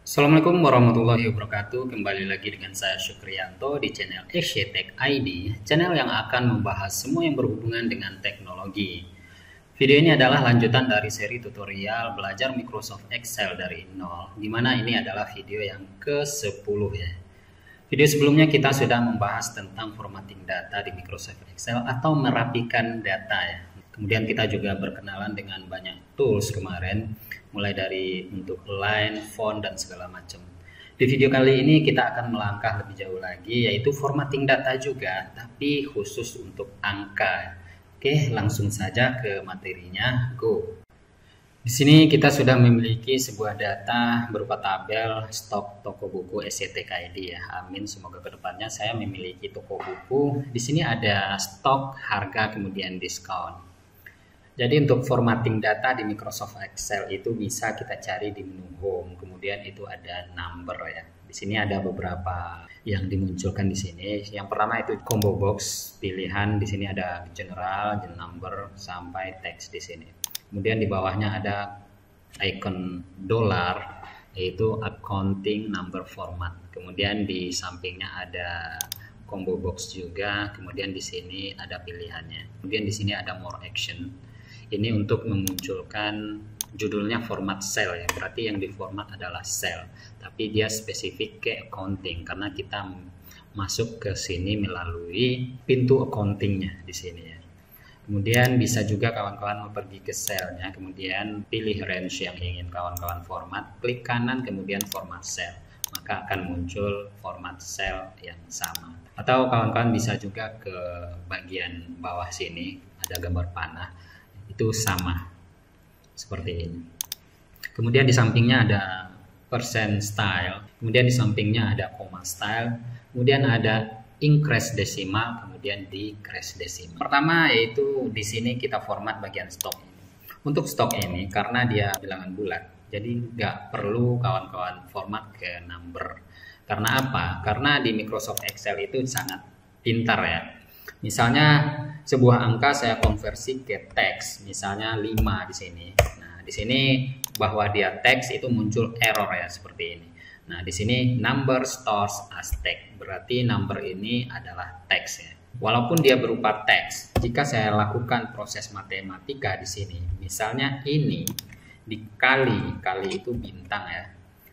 Assalamualaikum warahmatullahi wabarakatuh. Kembali lagi dengan saya Syukriyanto di channel Tech ID, channel yang akan membahas semua yang berhubungan dengan teknologi. Video ini adalah lanjutan dari seri tutorial belajar Microsoft Excel dari nol, dimana ini adalah video yang ke-10 ya. Video sebelumnya kita sudah membahas tentang formatting data di Microsoft Excel atau merapikan data ya. Kemudian kita juga berkenalan dengan banyak tools kemarin, mulai dari untuk line, font, dan segala macam. Di video kali ini kita akan melangkah lebih jauh lagi, yaitu formatting data juga, tapi khusus untuk angka. Oke, langsung saja ke materinya, go! Di sini kita sudah memiliki sebuah data berupa tabel stok toko buku SCTKID ya. Amin, semoga kedepannya saya memiliki toko buku. Di sini ada stok, harga, kemudian diskon. Jadi untuk formatting data di Microsoft Excel itu bisa kita cari di menu Home, kemudian itu ada number ya. Di sini ada beberapa yang dimunculkan di sini. Yang pertama itu combo box pilihan. Di sini ada general, number sampai teks di sini. Kemudian di bawahnya ada icon dolar, yaitu accounting number format. Kemudian di sampingnya ada combo box juga. Kemudian di sini ada pilihannya. Kemudian di sini ada more action. Ini untuk memunculkan judulnya format cell ya, berarti yang diformat adalah cell, tapi dia spesifik ke accounting karena kita masuk ke sini melalui pintu accountingnya di sini ya. Kemudian bisa juga kawan-kawan mau pergi ke cellnya, kemudian pilih range yang ingin kawan-kawan format, klik kanan kemudian format cell, maka akan muncul format cell yang sama. Atau kawan-kawan bisa juga ke bagian bawah sini ada gambar panah, itu sama seperti ini. Kemudian di sampingnya ada percent style, kemudian di sampingnya ada comma style, kemudian ada increase desimal, kemudian decrease desimal. Pertama yaitu di sini kita format bagian stok ini. Untuk stok ini karena dia bilangan bulat, jadi nggak perlu kawan-kawan format ke number. Karena apa? Karena di Microsoft Excel itu sangat pintar ya. Misalnya sebuah angka saya konversi ke teks, misalnya 5 di sini. Nah, di sini bahwa dia teks itu muncul error ya seperti ini. Nah, di sini number stores as text, berarti number ini adalah teks ya. Walaupun dia berupa teks, jika saya lakukan proses matematika di sini, misalnya ini dikali itu bintang ya.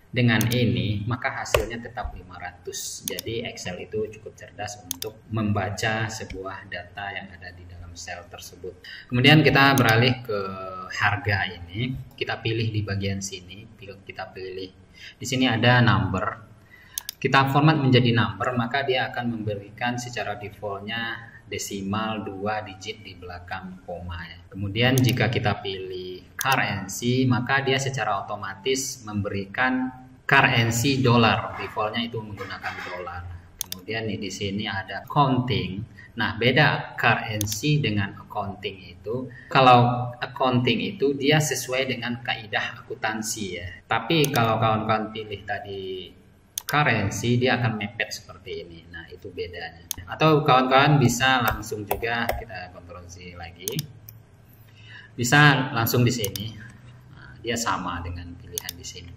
Dengan ini, maka hasilnya tetap 500. Jadi Excel itu cukup cerdas untuk membaca sebuah data yang ada di dalam sel tersebut. Kemudian kita beralih ke harga ini. Kita pilih di bagian sini. Kita pilih. Di sini ada number. Kita format menjadi number, maka dia akan memberikan secara defaultnya desimal 2 digit di belakang koma ya. Kemudian jika kita pilih currency, maka dia secara otomatis memberikan currency dolar, defaultnya itu menggunakan dolar. Kemudian di sini ada accounting. Nah, beda currency dengan accounting itu. Kalau accounting itu dia sesuai dengan kaidah akuntansi ya. Tapi kalau kawan-kawan pilih tadi currency, dia akan mepet seperti ini. Nah, itu bedanya. Atau kawan-kawan bisa langsung juga kita Ctrl Z lagi. Bisa langsung di sini. Nah, dia sama dengan pilihan di sini.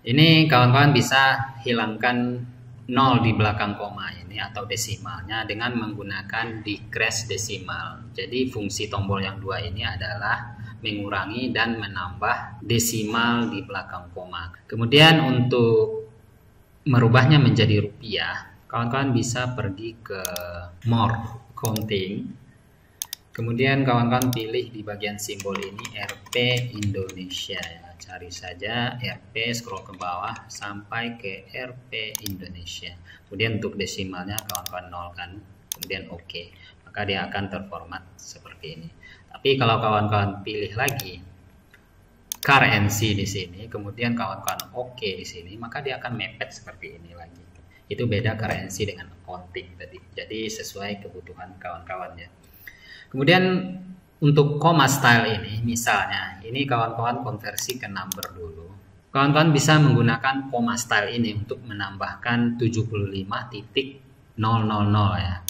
Ini kawan-kawan bisa hilangkan 0 di belakang koma ini atau desimalnya dengan menggunakan decrease desimal. Jadi fungsi tombol yang 2 ini adalah mengurangi dan menambah desimal di belakang koma. Kemudian untuk merubahnya menjadi rupiah, kawan-kawan bisa pergi ke more accounting. Kemudian kawan-kawan pilih di bagian simbol ini Rp Indonesia ya. Cari saja Rp, scroll ke bawah sampai ke Rp Indonesia. Kemudian untuk desimalnya kawan-kawan nolkan, kemudian OK. Maka dia akan terformat seperti ini. Tapi kalau kawan-kawan pilih lagi currency di sini, kemudian kawan-kawan OK di sini, maka dia akan mepet seperti ini lagi. Itu beda currency dengan accounting tadi. Jadi sesuai kebutuhan kawan-kawan ya. Kemudian untuk comma style ini, misalnya ini kawan-kawan konversi ke number dulu. Kawan-kawan bisa menggunakan comma style ini untuk menambahkan 75.000 ya.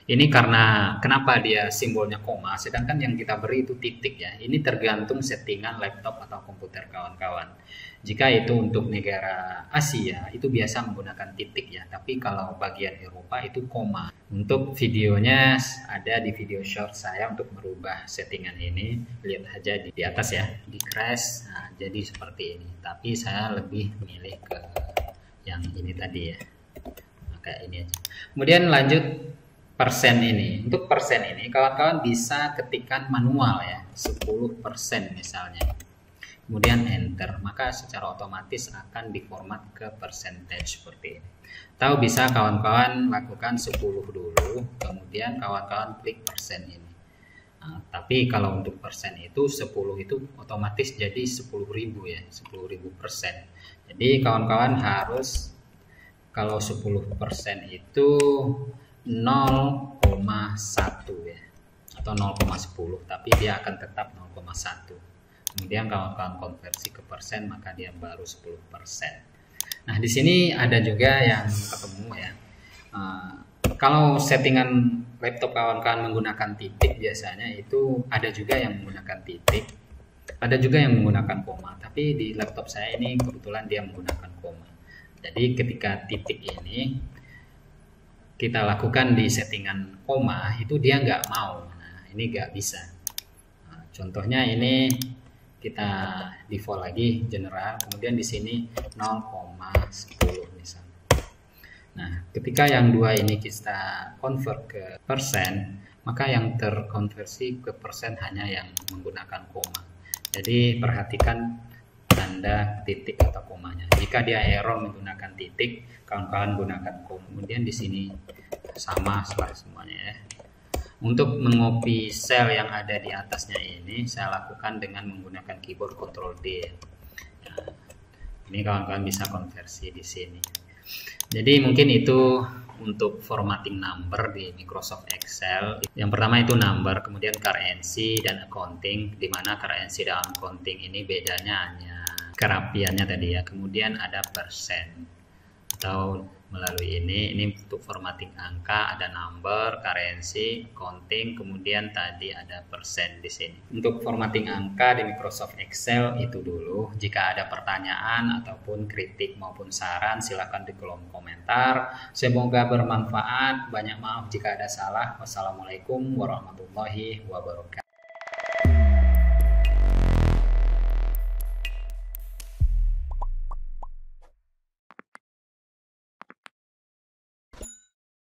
Ini karena kenapa dia simbolnya koma, sedangkan yang kita beri itu titik ya. Ini tergantung settingan laptop atau komputer kawan-kawan. Jika itu untuk negara Asia, itu biasa menggunakan titik ya. Tapi kalau bagian Eropa itu koma. Untuk videonya ada di video short saya untuk merubah settingan ini. Lihat aja di atas ya, di crash. Nah, jadi seperti ini. Tapi saya lebih memilih ke yang ini tadi ya. Nah, kayak ini aja. Kemudian lanjut persen ini. Untuk persen ini kawan-kawan bisa ketikkan manual ya, 10% misalnya. Kemudian enter, maka secara otomatis akan diformat ke percentage seperti ini. Atau bisa kawan-kawan lakukan 10 dulu, kemudian kawan-kawan klik persen ini. Nah, tapi kalau untuk persen itu 10 itu otomatis jadi 10.000 ya, 10.000%. Jadi kawan-kawan harus kalau 10% itu 0,1 ya, atau 0,10, tapi dia akan tetap 0,1. Kemudian kawan-kawan konversi ke persen, maka dia baru 10%. Nah, di sini ada juga yang ketemu ya. Kalau settingan laptop kawan-kawan menggunakan titik, biasanya itu ada juga yang menggunakan titik, ada juga yang menggunakan koma. Tapi di laptop saya ini kebetulan dia menggunakan koma. Jadi ketika titik ini kita lakukan di settingan koma, itu dia nggak mau. Nah, ini nggak bisa. Nah, contohnya ini kita default lagi general, kemudian di sini 0,10 misalnya. Nah, ketika yang dua ini kita convert ke persen, maka yang terkonversi ke persen hanya yang menggunakan koma. Jadi perhatikan tanda titik atau komanya. Jika dia error menggunakan titik, kawan-kawan gunakan koma. Kemudian di sini sama semuanya ya. Untuk mengopi sel yang ada di atasnya ini saya lakukan dengan menggunakan keyboard Ctrl D. Nah, ini kawan-kawan bisa konversi di sini. Jadi mungkin itu untuk formatting number di Microsoft Excel. Yang pertama itu number, kemudian currency dan accounting, di mana currency dan accounting ini bedanya hanya kerapiannya tadi ya. Kemudian ada persen atau melalui ini untuk formatting angka, ada number, currency, counting, kemudian tadi ada persen di sini. Untuk formatting angka di Microsoft Excel itu dulu. Jika ada pertanyaan ataupun kritik maupun saran, silakan di kolom komentar. Semoga bermanfaat. Banyak maaf jika ada salah. Wassalamualaikum warahmatullahi wabarakatuh.